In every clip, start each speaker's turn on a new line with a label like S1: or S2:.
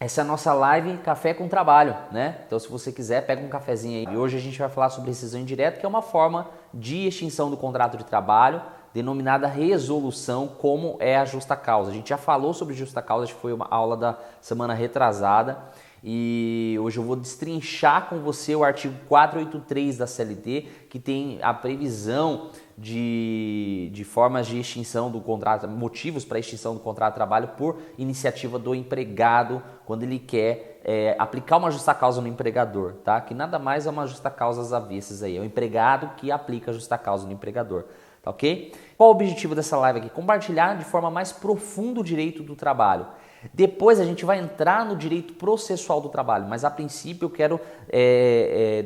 S1: essa é a nossa live Café com Trabalho, né? Então, se você quiser, pega um cafezinho aí. E hoje a gente vai falar sobre rescisão indireta, que é uma forma de extinção do contrato de trabalho, denominada resolução, como é a justa causa. A gente já falou sobre justa causa, acho que foi uma aula da semana retrasada. E hoje eu vou destrinchar com você o artigo 483 da CLT, que tem a previsão de formas de extinção do contrato, motivos para extinção do contrato de trabalho por iniciativa do empregado, quando ele quer aplicar uma justa causa no empregador, tá? Que nada mais é uma justa causa às avessas aí, é o empregado que aplica a justa causa no empregador, tá ok? Qual o objetivo dessa live aqui? Compartilhar de forma mais profunda o direito do trabalho. Depois a gente vai entrar no direito processual do trabalho, mas a princípio eu quero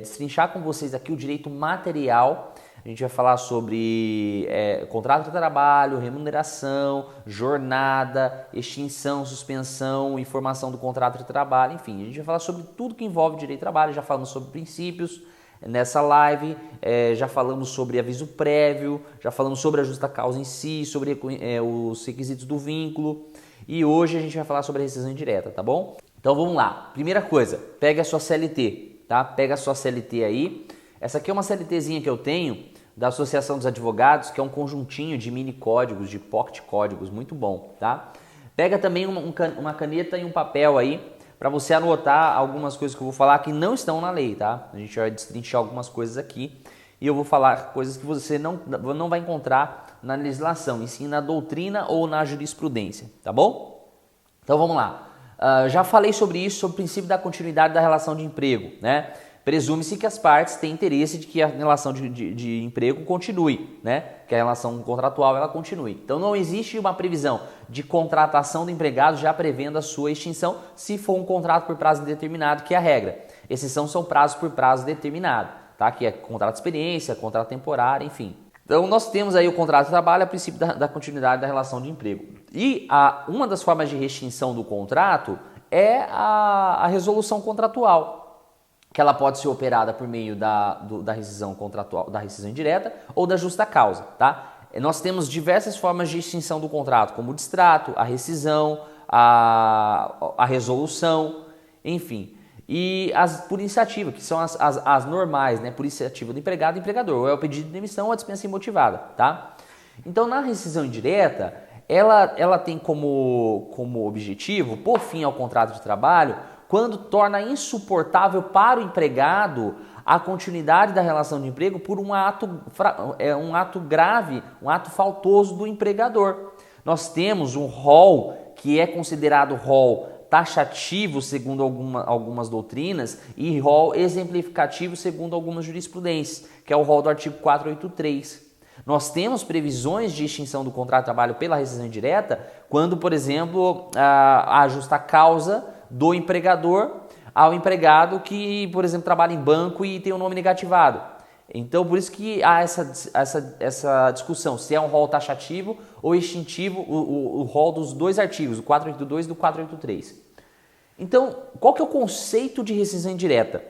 S1: destrinchar com vocês aqui o direito material. A gente vai falar sobre contrato de trabalho, remuneração, jornada, extinção, suspensão, informação do contrato de trabalho, enfim. A gente vai falar sobre tudo que envolve direito de trabalho, já falamos sobre princípios nessa live, já falamos sobre aviso prévio, já falamos sobre a justa causa em si, sobre os requisitos do vínculo. E hoje a gente vai falar sobre a rescisão indireta, tá bom? Então vamos lá. Primeira coisa, pega a sua CLT, tá? Pega a sua CLT aí. Essa aqui é uma CLTzinha que eu tenho da Associação dos Advogados, que é um conjuntinho de mini códigos, de pocket códigos, muito bom, tá? Pega também uma caneta e um papel aí para você anotar algumas coisas que eu vou falar que não estão na lei, tá? A gente vai destrinchar algumas coisas aqui e eu vou falar coisas que você não vai encontrar na legislação, e sim na doutrina ou na jurisprudência, tá bom? Então vamos lá. Já falei sobre isso, sobre o princípio da continuidade da relação de emprego, né? Presume-se que as partes têm interesse de que a relação de emprego continue, né? Que a relação contratual ela continue. Então não existe uma previsão de contratação do empregado já prevendo a sua extinção se for um contrato por prazo indeterminado, que é a regra. Exceção são prazos por prazo determinado, tá? Que é contrato de experiência, contrato temporário, enfim. Então nós temos aí o contrato de trabalho, a princípio da continuidade da relação de emprego. E uma das formas de extinção do contrato é a resolução contratual, que ela pode ser operada por meio da rescisão contratual, da rescisão indireta ou da justa causa, tá? Nós temos diversas formas de extinção do contrato, como o distrato, a rescisão, a resolução, enfim. E as por iniciativa, que são as normais, né? Por iniciativa do empregado e empregador, ou é o pedido de demissão ou a dispensa imotivada, tá? Então, na rescisão indireta, ela tem como objetivo pôr fim ao contrato de trabalho quando torna insuportável para o empregado a continuidade da relação de emprego por um ato grave, um ato faltoso do empregador. Nós temos um rol que é considerado rol taxativo segundo algumas doutrinas e rol exemplificativo segundo algumas jurisprudências, que é o rol do artigo 483. Nós temos previsões de extinção do contrato de trabalho pela rescisão indireta quando, por exemplo, há justa causa do empregador ao empregado que, por exemplo, trabalha em banco e tem o nome negativado. Então, por isso que há essa discussão, se é um rol taxativo ou extintivo, o rol dos dois artigos, do 482 e do 483. Então, qual que é o conceito de rescisão indireta?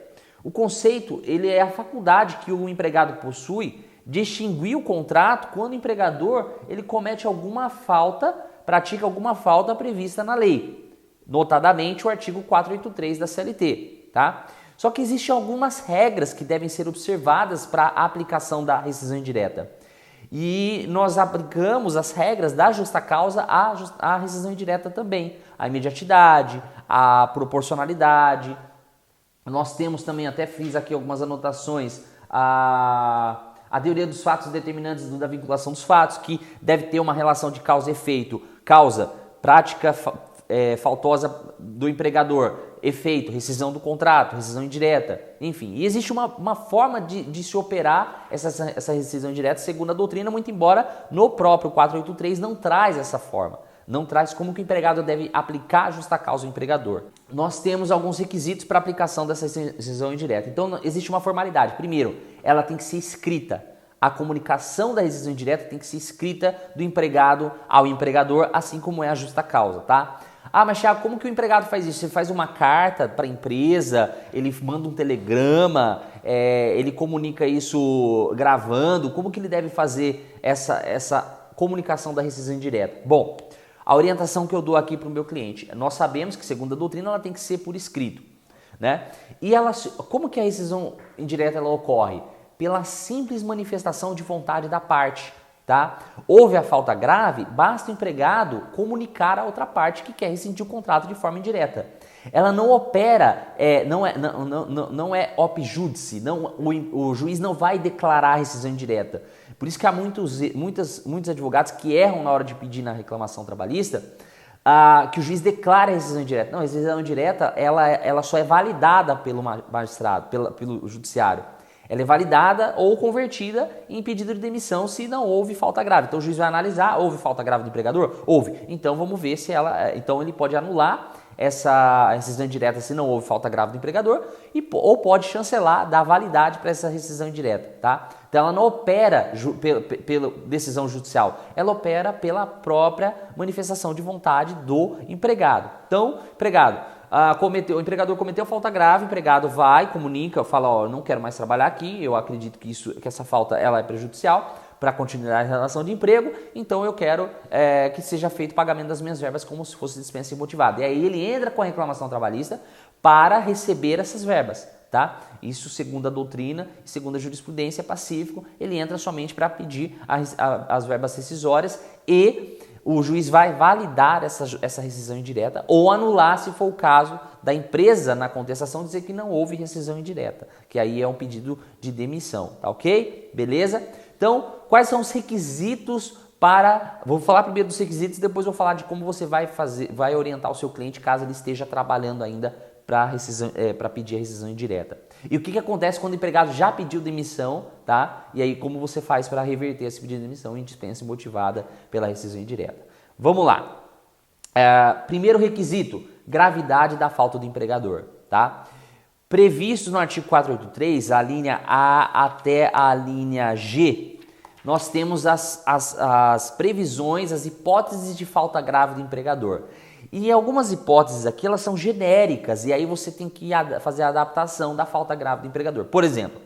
S1: O conceito, ele é a faculdade que o empregado possui de extinguir o contrato quando o empregador ele comete alguma falta, pratica alguma falta prevista na lei, notadamente o artigo 483 da CLT, tá? Só que existem algumas regras que devem ser observadas para a aplicação da rescisão indireta. E nós aplicamos as regras da justa causa à rescisão indireta também. A imediatidade, a proporcionalidade. Nós temos também, até fiz aqui algumas anotações, a teoria dos fatos determinantes da vinculação dos fatos, que deve ter uma relação de causa e efeito. Causa, prática faltosa do empregador, efeito, rescisão do contrato, rescisão indireta, enfim. E existe uma forma de se operar essa rescisão indireta segundo a doutrina, muito embora no próprio 483 não traz essa forma. Não traz como que o empregado deve aplicar a justa causa ao empregador. Nós temos alguns requisitos para aplicação dessa rescisão indireta. Então, existe uma formalidade. Primeiro, ela tem que ser escrita. A comunicação da rescisão indireta tem que ser escrita do empregado ao empregador, assim como é a justa causa, tá? Ah, mas Thiago, como que o empregado faz isso? Ele faz uma carta para a empresa, ele manda um telegrama, ele comunica isso gravando. Como que ele deve fazer essa comunicação da rescisão indireta? Bom, A orientação que eu dou aqui para o meu cliente, nós sabemos que segundo a doutrina ela tem que ser por escrito, né? E como que a rescisão indireta ela ocorre? Pela simples manifestação de vontade da parte, tá? Houve a falta grave, basta o empregado comunicar a outra parte que quer rescindir o contrato de forma indireta. Ela não opera, não é op judice, o juiz não vai declarar a rescisão indireta. Por isso que há muitos advogados que erram na hora de pedir na reclamação trabalhista que o juiz declara a rescisão indireta. Não, a rescisão indireta ela só é validada pelo magistrado, pelo judiciário. Ela é validada ou convertida em pedido de demissão se não houve falta grave. Então o juiz vai analisar, houve falta grave do empregador? Houve. Então vamos ver se então ele pode anular essa rescisão indireta se não houve falta grave do empregador ou pode chancelar, dar validade para essa rescisão indireta, tá? Então ela não opera pela decisão judicial, ela opera pela própria manifestação de vontade do empregado. Então, o empregador cometeu falta grave, o empregado vai, comunica, fala, ó, eu não quero mais trabalhar aqui, eu acredito que essa falta ela é prejudicial para a continuidade da relação de emprego, então eu quero que seja feito o pagamento das minhas verbas como se fosse dispensa imotivada. E aí ele entra com a reclamação trabalhista para receber essas verbas, tá? Isso segundo a doutrina, segundo a jurisprudência, é pacífico, ele entra somente para pedir as verbas rescisórias e o juiz vai validar essa rescisão indireta ou anular, se for o caso da empresa na contestação dizer que não houve rescisão indireta, que aí é um pedido de demissão, tá ok? Beleza? Então, quais são os requisitos vou falar primeiro dos requisitos e depois vou falar de como você vai orientar o seu cliente caso ele esteja trabalhando ainda para pedir a rescisão indireta. E o que acontece quando o empregado já pediu demissão, tá? E aí como você faz para reverter esse pedido de demissão em dispensa motivada pela rescisão indireta. Vamos lá. Primeiro requisito, gravidade da falta do empregador, tá? Previstos no artigo 483, a linha A até a linha G, nós temos as previsões, as hipóteses de falta grave do empregador. E algumas hipóteses aqui, elas são genéricas, e aí você tem que fazer a adaptação da falta grave do empregador. Por exemplo,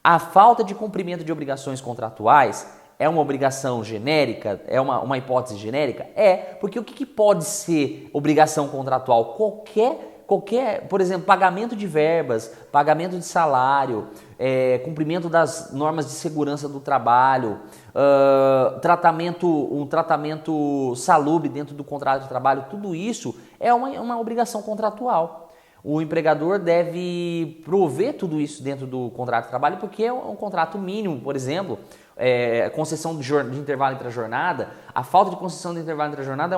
S1: a falta de cumprimento de obrigações contratuais é uma obrigação genérica? É uma hipótese genérica? É, porque o que pode ser obrigação contratual? Qualquer, por exemplo, pagamento de verbas, pagamento de salário, cumprimento das normas de segurança do trabalho, um tratamento salubre dentro do contrato de trabalho, tudo isso é uma obrigação contratual. O empregador deve prover tudo isso dentro do contrato de trabalho porque é um contrato mínimo, por exemplo, concessão de intervalo entre a jornada. A falta de concessão de intervalo entre a jornada é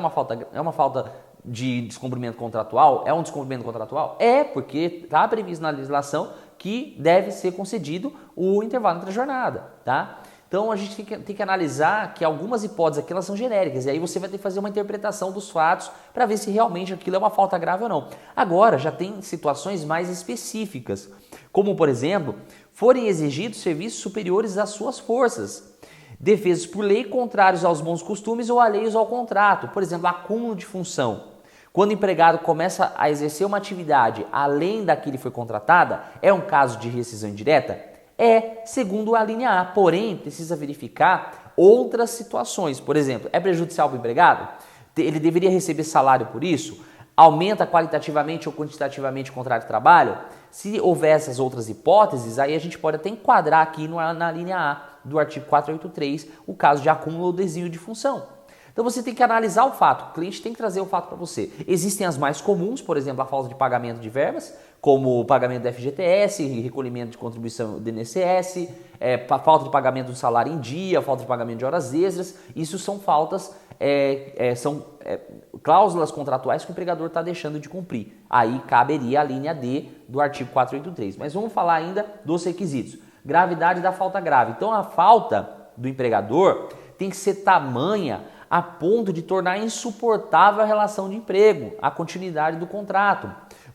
S1: uma falta de descumprimento contratual? É um descumprimento contratual? É, porque está previsto na legislação que deve ser concedido o intervalo entre a jornada, tá? Então a gente tem que analisar que algumas hipóteses aqui elas são genéricas e aí você vai ter que fazer uma interpretação dos fatos para ver se realmente aquilo é uma falta grave ou não. Agora já tem situações mais específicas, como por exemplo, forem exigidos serviços superiores às suas forças, defesos por lei contrários aos bons costumes ou alheios ao contrato, por exemplo, acúmulo de função. Quando o empregado começa a exercer uma atividade além da que lhe foi contratada, é um caso de rescisão indireta? É, segundo a linha A, porém precisa verificar outras situações. Por exemplo, é prejudicial para o empregado? Ele deveria receber salário por isso? Aumenta qualitativamente ou quantitativamente o contrato de trabalho? Se houver essas outras hipóteses, aí a gente pode até enquadrar aqui na linha A do artigo 483 o caso de acúmulo ou desvio de função. Então você tem que analisar o fato, o cliente tem que trazer o fato para você. Existem as mais comuns, por exemplo, a falta de pagamento de verbas, como o pagamento do FGTS, recolhimento de contribuição do INSS, falta de pagamento do salário em dia, falta de pagamento de horas extras. Isso são faltas, cláusulas contratuais que o empregador está deixando de cumprir. Aí caberia a linha D do artigo 483. Mas vamos falar ainda dos requisitos. Gravidade da falta grave. Então a falta do empregador tem que ser tamanha a ponto de tornar insuportável a relação de emprego, a continuidade do contrato.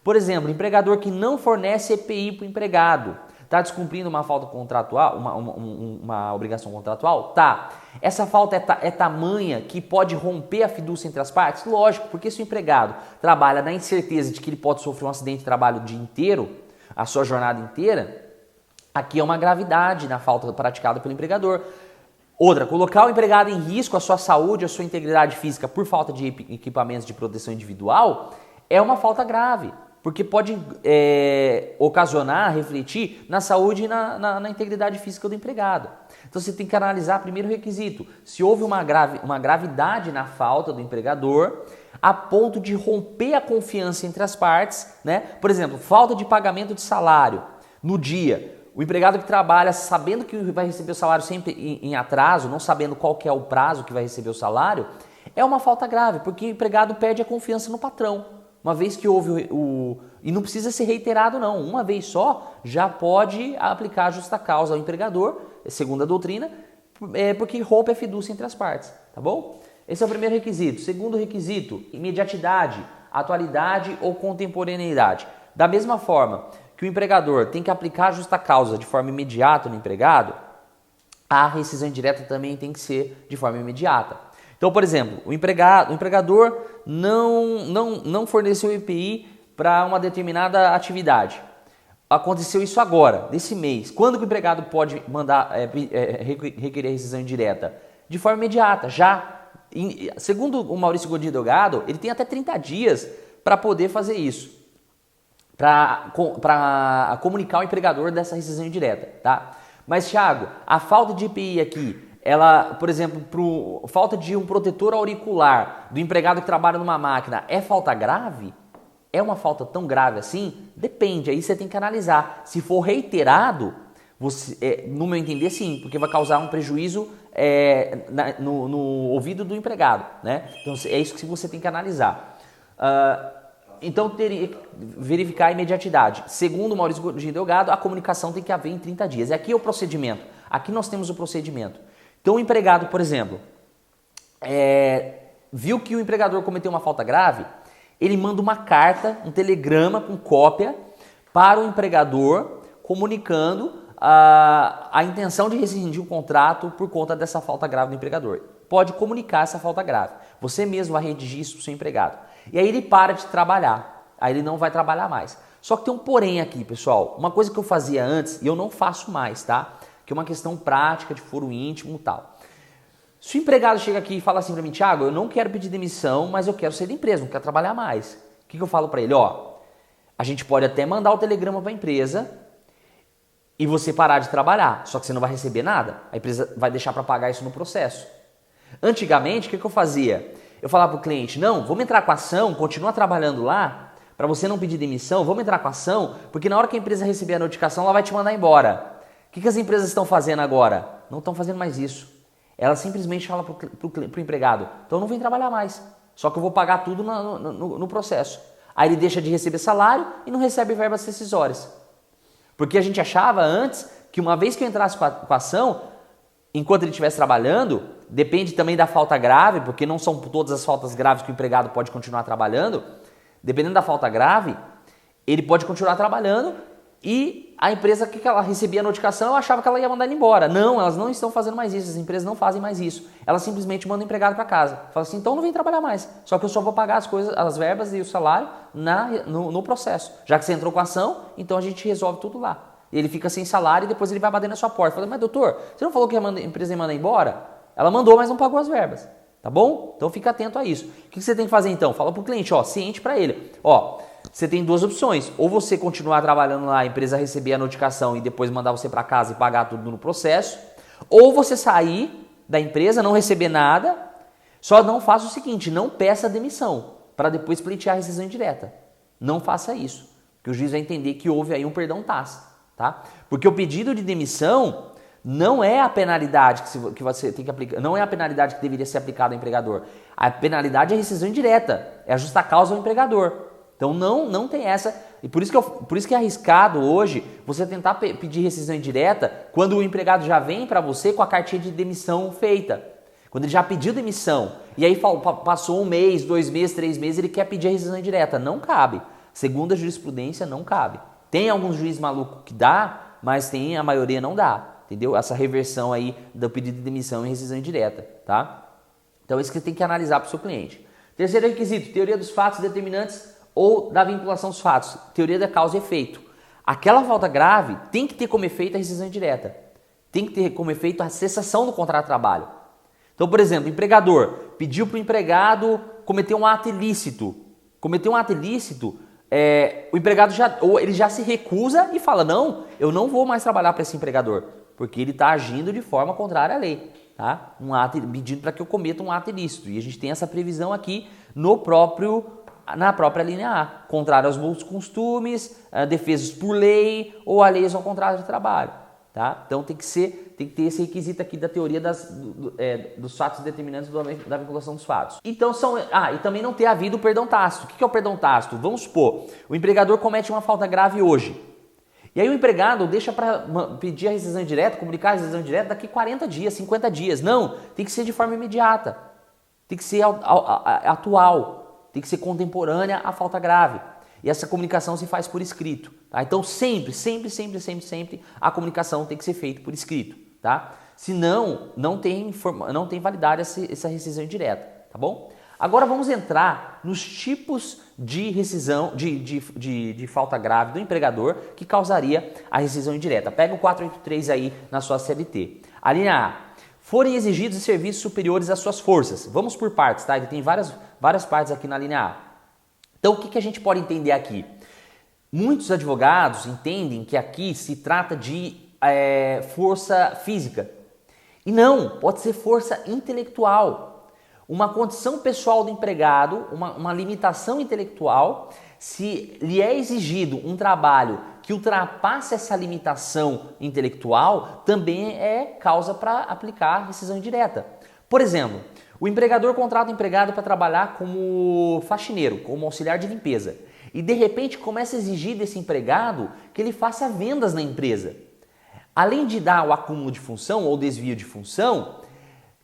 S1: Por exemplo, empregador que não fornece EPI para o empregado, está descumprindo uma falta contratual, uma obrigação contratual? Tá. Essa falta é tamanha que pode romper a fidúcia entre as partes? Lógico, porque se o empregado trabalha na incerteza de que ele pode sofrer um acidente de trabalho o dia inteiro, a sua jornada inteira, aqui é uma gravidade na falta praticada pelo empregador. Outra, colocar o empregado em risco, a sua saúde, a sua integridade física por falta de equipamentos de proteção individual é uma falta grave, porque pode ocasionar, refletir na saúde e na integridade física do empregado. Então você tem que analisar primeiro o requisito, se houve uma gravidade na falta do empregador a ponto de romper a confiança entre as partes, né? Por exemplo, falta de pagamento de salário no dia. O empregado que trabalha sabendo que vai receber o salário sempre em atraso, não sabendo qual que é o prazo que vai receber o salário, é uma falta grave, porque o empregado perde a confiança no patrão. Uma vez que houve e não precisa ser reiterado não, uma vez só já pode aplicar a justa causa ao empregador, segundo a doutrina, porque rompe a fidúcia entre as partes, tá bom? Esse é o primeiro requisito. Segundo requisito, imediatidade, atualidade ou contemporaneidade. Da mesma forma que o empregador tem que aplicar a justa causa de forma imediata no empregado, a rescisão indireta também tem que ser de forma imediata. Então, por exemplo, o empregador não forneceu EPI para uma determinada atividade. Aconteceu isso agora, nesse mês. Quando que o empregado pode mandar requerer rescisão indireta? De forma imediata, já. Segundo o Maurício Godinho Delgado, ele tem até 30 dias para poder fazer isso. Para comunicar ao empregador dessa rescisão indireta, tá? Mas, Thiago, a falta de EPI aqui, ela, por exemplo, falta de um protetor auricular do empregado que trabalha numa máquina, é falta grave? É uma falta tão grave assim? Depende, aí você tem que analisar. Se for reiterado, no meu entender, sim, porque vai causar um prejuízo no ouvido do empregado, né? Então, é isso que você tem que analisar. Então, teria que verificar a imediatidade. Segundo o Maurício Godinho Delgado, a comunicação tem que haver em 30 dias. E aqui é o procedimento. Aqui nós temos o procedimento. Então, o empregado, por exemplo, viu que o empregador cometeu uma falta grave, ele manda uma carta, um telegrama com cópia para o empregador, comunicando a intenção de rescindir o contrato por conta dessa falta grave do empregador. Pode comunicar essa falta grave. Você mesmo vai redigir isso para o seu empregado. E aí ele para de trabalhar. Aí ele não vai trabalhar mais. Só que tem um porém aqui, pessoal. Uma coisa que eu fazia antes e eu não faço mais, tá? Que é uma questão prática de foro íntimo e tal. Se o empregado chega aqui e fala assim para mim, Thiago, eu não quero pedir demissão, mas eu quero sair da empresa, não quero trabalhar mais. O que eu falo para ele? A gente pode até mandar o telegrama para a empresa e você parar de trabalhar, só que você não vai receber nada. A empresa vai deixar para pagar isso no processo. Antigamente, o que eu fazia? Eu falava para o cliente, não, vamos entrar com a ação, continua trabalhando lá, para você não pedir demissão, vamos entrar com a ação, porque na hora que a empresa receber a notificação, ela vai te mandar embora. O que as empresas estão fazendo agora? Não estão fazendo mais isso. Ela simplesmente fala para o empregado, então não vem trabalhar mais, só que eu vou pagar tudo no processo. Aí ele deixa de receber salário e não recebe verbas rescisórias. Porque a gente achava antes que uma vez que eu entrasse com a ação, enquanto ele estivesse trabalhando, depende também da falta grave, porque não são todas as faltas graves que o empregado pode continuar trabalhando. Dependendo da falta grave, ele pode continuar trabalhando e a empresa que ela recebia a notificação, eu achava que ela ia mandar ele embora. Não, elas não estão fazendo mais isso, as empresas não fazem mais isso. Elas simplesmente mandam o empregado para casa. Fala assim, então não vem trabalhar mais, só que eu só vou pagar as coisas, as verbas e o salário no processo. Já que você entrou com a ação, então a gente resolve tudo lá. Ele fica sem salário e depois ele vai bater na sua porta. Fala, mas doutor, você não falou que a empresa ia mandar embora? Ela mandou, mas não pagou as verbas. Tá bom? Então fica atento a isso. O que você tem que fazer então? Fala pro cliente, ciente para ele. Você tem duas opções. Ou você continuar trabalhando lá, a empresa receber a notificação e depois mandar você para casa e pagar tudo no processo. Ou você sair da empresa, não receber nada. Só não faça o seguinte, não peça demissão para depois pleitear a rescisão indireta. Não faça isso. Porque o juiz vai entender que houve aí um perdão tácito. Tá? Porque o pedido de demissão não é a penalidade que você tem que aplicar, não é a penalidade que deveria ser aplicada ao empregador. A penalidade é a rescisão indireta, é a justa causa ao empregador. Então não tem essa, e por isso que é arriscado hoje você tentar pedir rescisão indireta quando o empregado já vem para você com a cartinha de demissão feita. Quando ele já pediu demissão, e aí passou 1 mês, 2 meses, 3 meses, ele quer pedir a rescisão indireta. Não cabe. Segundo a jurisprudência, não cabe. Tem alguns juízes malucos que dá, mas a maioria não dá, entendeu? Essa reversão aí do pedido de demissão e rescisão indireta, tá? Então isso que você tem que analisar para o seu cliente. Terceiro requisito, teoria dos fatos determinantes ou da vinculação dos fatos, teoria da causa e efeito. Aquela falta grave tem que ter como efeito a rescisão indireta. tem que ter como efeito a cessação do contrato de trabalho. Então, por exemplo, o empregador pediu para o empregado cometer um ato ilícito. Cometer um ato ilícito, o empregado ele já se recusa e fala, não, eu não vou mais trabalhar para esse empregador, porque ele está agindo de forma contrária à lei. Tá? Pedindo para que eu cometa um ato ilícito. E a gente tem essa previsão aqui na própria linha A. Contrário aos bons costumes, defesas por lei ou alheios ao contrato de trabalho. Tá? Então tem que ter esse requisito aqui da teoria dos fatos determinantes da vinculação dos fatos. Então e também não ter havido o perdão tácito. O que é o perdão tácito? Vamos supor, o empregador comete uma falta grave hoje. E aí o empregado deixa para pedir a rescisão indireta, comunicar a rescisão indireta daqui 40 dias, 50 dias. Não, tem que ser de forma imediata. Tem que ser atual. Tem que ser contemporânea à falta grave. E essa comunicação se faz por escrito. Tá? Então sempre a comunicação tem que ser feita por escrito. Tá? Senão não tem validade essa rescisão indireta. Tá bom? Agora vamos entrar nos tipos de rescisão, de falta grave do empregador que causaria a rescisão indireta. Pega o 483 aí na sua CLT. A linha A. Forem exigidos serviços superiores às suas forças. Vamos por partes, tá? Ele tem várias partes aqui na linha A. Então o que a gente pode entender aqui? Muitos advogados entendem que aqui se trata de força física. E não, pode ser força intelectual. Uma condição pessoal do empregado, uma limitação intelectual, se lhe é exigido um trabalho que ultrapasse essa limitação intelectual, também é causa para aplicar rescisão indireta. Por exemplo, o empregador contrata o empregado para trabalhar como faxineiro, como auxiliar de limpeza. E de repente começa a exigir desse empregado que ele faça vendas na empresa. Além de dar o acúmulo de função ou desvio de função,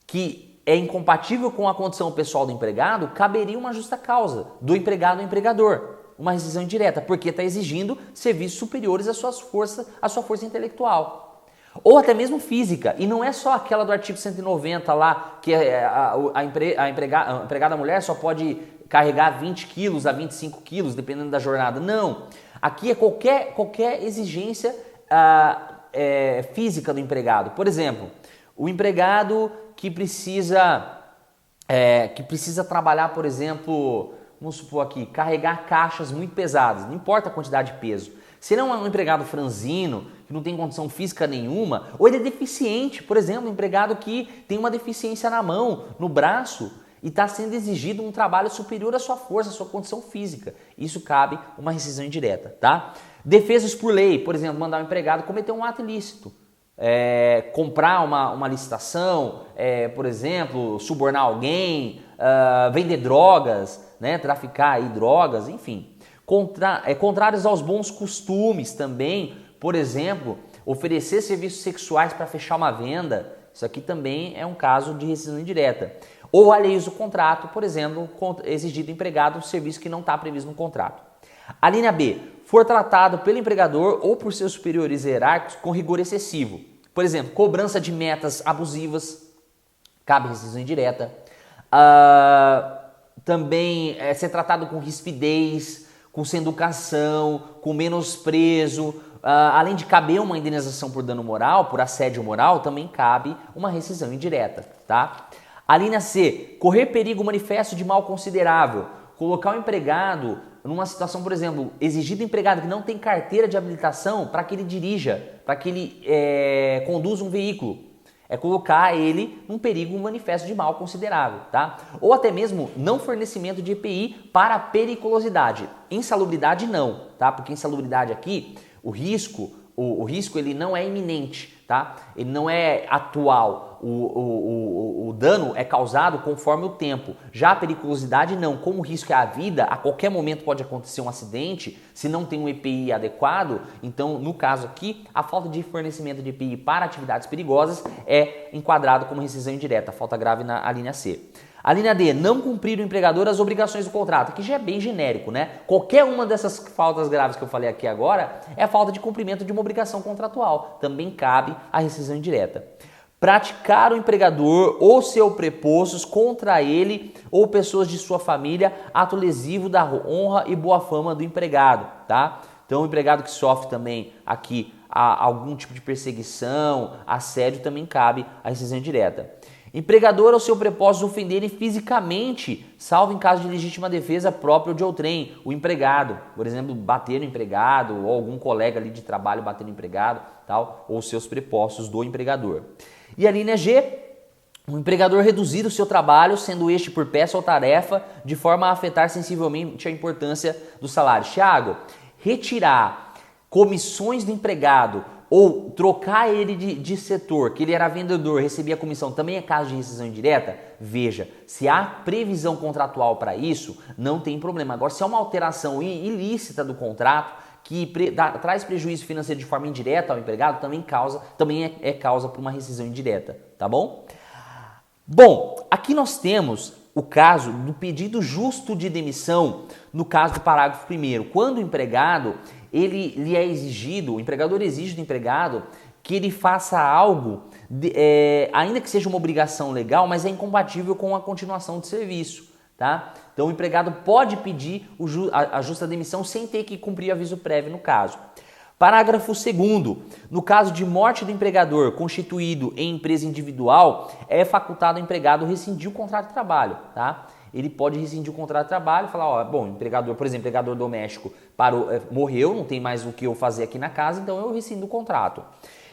S1: que é incompatível com a condição pessoal do empregado, caberia uma justa causa do empregado ao empregador, uma rescisão indireta, porque está exigindo serviços superiores à sua força intelectual. Ou até mesmo física, e não é só aquela do artigo 190 lá, que a empregada mulher só pode carregar 20 quilos a 25 quilos, dependendo da jornada. Não, aqui é qualquer exigência física do empregado. Por exemplo, o empregado que precisa trabalhar, por exemplo, vamos supor aqui, carregar caixas muito pesadas, não importa a quantidade de peso. Se ele é um empregado franzino, que não tem condição física nenhuma, ou ele é deficiente, por exemplo, um empregado que tem uma deficiência na mão, no braço, e está sendo exigido um trabalho superior à sua força, à sua condição física. Isso cabe uma rescisão indireta, tá? Defesas por lei, por exemplo, mandar um empregado cometer um ato ilícito. Comprar uma licitação, por exemplo, subornar alguém, vender drogas, né, traficar aí drogas, enfim. Contrários aos bons costumes também, por exemplo, oferecer serviços sexuais para fechar uma venda, isso aqui também é um caso de rescisão indireta. Ou alheios do contrato, por exemplo, exigir do empregado um serviço que não está previsto no contrato. A linha B, for tratado pelo empregador ou por seus superiores hierárquicos com rigor excessivo. Por exemplo, cobrança de metas abusivas, cabe rescisão indireta. Também ser tratado com rispidez, com sem educação, com menosprezo. Além de caber uma indenização por dano moral, por assédio moral, também cabe uma rescisão indireta, tá? A linha C, correr perigo manifesto de mal considerável. Colocar o empregado numa situação, por exemplo, exigir do empregado que não tem carteira de habilitação para que ele dirija, para que ele conduza um veículo. É colocar ele num perigo manifesto de mal considerável, tá? Ou até mesmo não fornecimento de EPI para periculosidade. Insalubridade não, tá? Porque insalubridade aqui, o risco ele não é iminente, tá? Ele não é atual. O dano é causado conforme o tempo. Já a periculosidade não. Como o risco é a vida, a qualquer momento pode acontecer um acidente, se não tem um EPI adequado. Então, no caso aqui, a falta de fornecimento de EPI para atividades perigosas é enquadrado como rescisão indireta, falta grave na linha C. A linha D, não cumprir o empregador as obrigações do contrato, que já é bem genérico, né? Qualquer uma dessas faltas graves que eu falei aqui agora é a falta de cumprimento de uma obrigação contratual. Também cabe a rescisão indireta. Praticar o empregador ou seu prepostos contra ele ou pessoas de sua família, ato lesivo da honra e boa fama do empregado, tá? Então o empregado que sofre também aqui algum tipo de perseguição, assédio, também cabe a rescisão indireta. Empregador ou seu propósito ofenderem fisicamente, salvo em caso de legítima defesa própria ou de outrem, o empregado, por exemplo, bater no empregado, ou algum colega ali de trabalho bater no empregado, tal, ou seus prepostos do empregador. E a linha G, o empregador reduzir o seu trabalho, sendo este por peça ou tarefa, de forma a afetar sensivelmente a importância do salário. Thiago, retirar comissões do empregado ou trocar ele de setor, que ele era vendedor, recebia comissão, também é caso de rescisão indireta? Veja, se há previsão contratual para isso, não tem problema. Agora, se há uma alteração ilícita do contrato, que traz prejuízo financeiro de forma indireta ao empregado, também é causa para uma rescisão indireta, tá bom? Bom, aqui nós temos o caso do pedido justo de demissão, no caso do parágrafo 1º, quando o empregado, lhe é exigido, o empregador exige do empregado que ele faça algo, ainda que seja uma obrigação legal, mas é incompatível com a continuação de serviço, tá? Então o empregado pode pedir a justa demissão sem ter que cumprir aviso prévio no caso. Parágrafo 2º, no caso de morte do empregador constituído em empresa individual, é facultado ao empregado rescindir o contrato de trabalho, tá? Ele pode rescindir o contrato de trabalho e falar, ó, bom, empregador, por exemplo, empregador doméstico morreu, não tem mais o que eu fazer aqui na casa, então eu rescindo o contrato.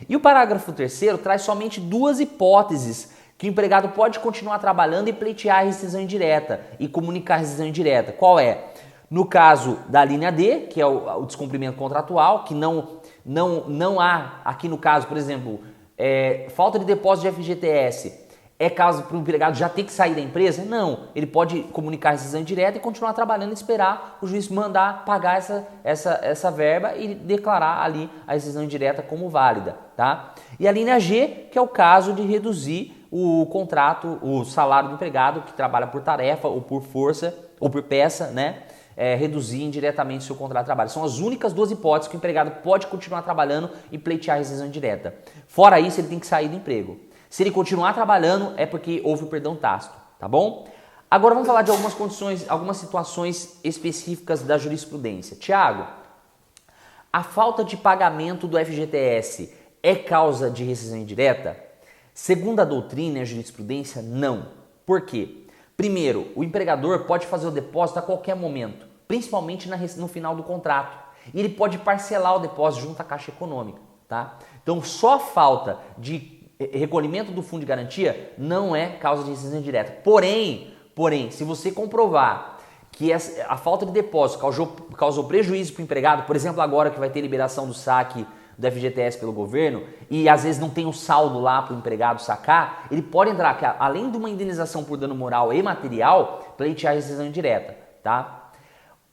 S1: E o parágrafo 3º traz somente duas hipóteses que o empregado pode continuar trabalhando e pleitear a rescisão indireta e comunicar a rescisão indireta. Qual é? No caso da linha D, que é o descumprimento contratual, que não há, aqui no caso, por exemplo, falta de depósito de FGTS, é caso para o empregado já ter que sair da empresa? Não, ele pode comunicar a rescisão indireta e continuar trabalhando e esperar o juiz mandar pagar essa verba e declarar ali a rescisão indireta como válida, tá? E a linha G, que é o caso de reduzir o contrato, o salário do empregado que trabalha por tarefa ou por força ou por peça, né? Reduzir indiretamente o seu contrato de trabalho. São as únicas duas hipóteses que o empregado pode continuar trabalhando e pleitear a rescisão indireta. Fora isso, ele tem que sair do emprego. Se ele continuar trabalhando, é porque houve o perdão tácito, tá bom? Agora vamos falar de algumas condições, algumas situações específicas da jurisprudência. Tiago, a falta de pagamento do FGTS é causa de rescisão indireta? Segundo a doutrina e a jurisprudência, não. Por quê? Primeiro, o empregador pode fazer o depósito a qualquer momento, principalmente no final do contrato. E ele pode parcelar o depósito junto à Caixa Econômica, tá? Então, só a falta de recolhimento do fundo de garantia não é causa de rescisão indireta. Porém, se você comprovar que a falta de depósito causou prejuízo para o empregado, por exemplo, agora que vai ter liberação do saque do FGTS pelo governo e às vezes não tem o saldo lá para o empregado sacar, ele pode entrar, que além de uma indenização por dano moral e material, pleitear a rescisão indireta, tá?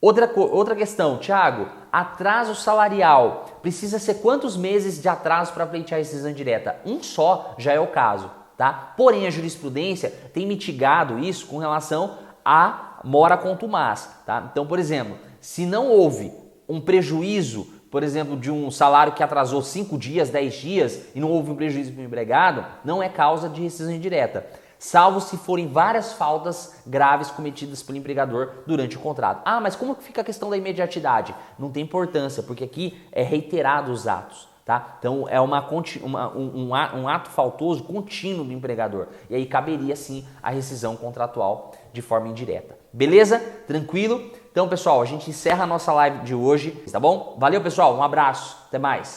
S1: Outra questão, Thiago, atraso salarial, precisa ser quantos meses de atraso para pleitear a rescisão indireta? Um só já é o caso, tá? Porém, a jurisprudência tem mitigado isso com relação a mora contumaz, tá? Então, por exemplo, se não houve um prejuízo, por exemplo, de um salário que atrasou 5 dias, 10 dias e não houve um prejuízo para o empregado, não é causa de rescisão indireta, salvo se forem várias faltas graves cometidas pelo empregador durante o contrato. Ah, mas como que fica a questão da imediatidade? Não tem importância, porque aqui é reiterado os atos, tá? Então é um ato faltoso contínuo do empregador. E aí caberia sim a rescisão contratual de forma indireta. Beleza? Tranquilo? Então, pessoal, a gente encerra a nossa live de hoje, tá bom? Valeu, pessoal, um abraço, até mais.